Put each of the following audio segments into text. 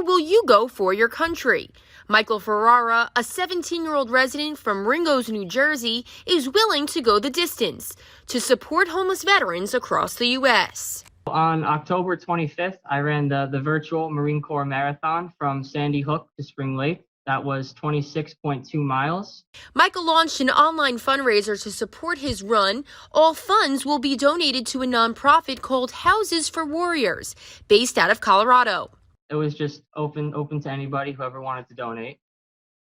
far will you go for your country? Michael Ferrara, a 17-year-old resident from Ringgoes, New Jersey, is willing to go the distance to support homeless veterans across the U.S. On October 25th, I ran the virtual Marine Corps Marathon from Sandy Hook to Spring Lake. That was 26.2 miles. Michael launched an online fundraiser to support his run. All funds will be donated to a nonprofit called Houses for Warriors, based out of Colorado. It was just open to anybody, whoever wanted to donate.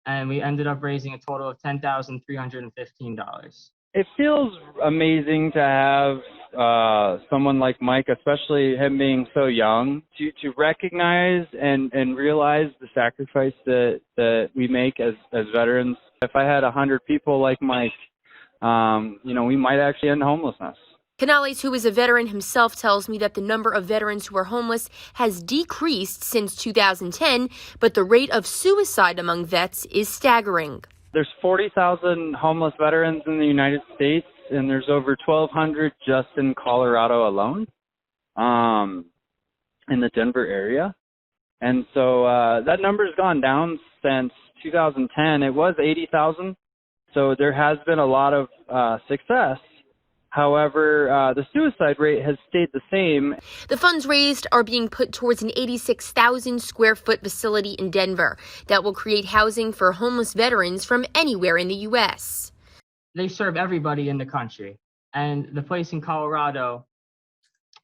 And we ended up raising a total of $10,315. It feels amazing to have someone like Mike, especially him being so young, to recognize and realize the sacrifice that we make as veterans. If I had 100 people like Mike, we might actually end homelessness. Canales, who is a veteran himself, tells me that the number of veterans who are homeless has decreased since 2010, but the rate of suicide among vets is staggering. There's 40,000 homeless veterans in the United States, and there's over 1,200 just in Colorado alone, in the Denver area. And so that number's gone down since 2010. It was 80,000, so there has been a lot of success. However, the suicide rate has stayed the same. The funds raised are being put towards an 86,000 square foot facility in Denver that will create housing for homeless veterans from anywhere in the U.S. They serve everybody in the country, and the place in Colorado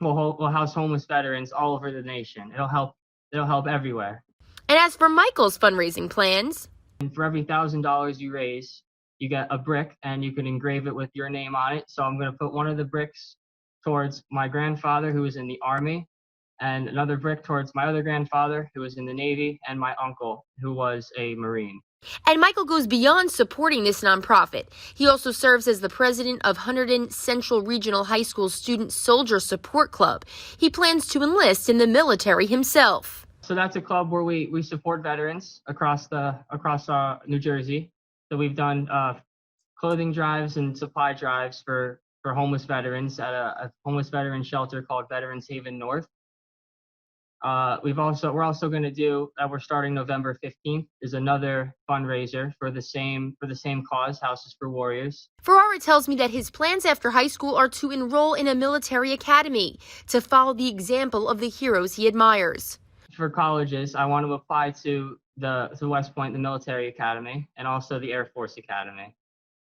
will house homeless veterans all over the nation. It'll help everywhere. And as for Michael's fundraising plans, and for every $1,000 you raise, you get a brick and you can engrave it with your name on it. So I'm going to put one of the bricks towards my grandfather, who was in the Army, and another brick towards my other grandfather, who was in the Navy, and my uncle, who was a Marine. And Michael goes beyond supporting this nonprofit. He also serves as the president of Hunterdon Central Regional High School Student Soldier Support Club. He plans to enlist in the military himself. So that's a club where we support veterans across New Jersey. So we've done clothing drives and supply drives for homeless veterans at a homeless veteran shelter called Veterans Haven North. We're also going to do that. We're starting November 15th is another fundraiser for the same cause, Houses for Warriors. Ferrara tells me that his plans after high school are to enroll in a military academy to follow the example of the heroes he admires. For colleges, I want to apply to West Point, the military academy, and also the Air Force Academy.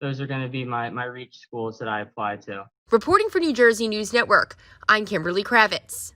Those are going to be my reach schools that I apply to. Reporting for New Jersey News Network, I'm Kimberly Kravitz.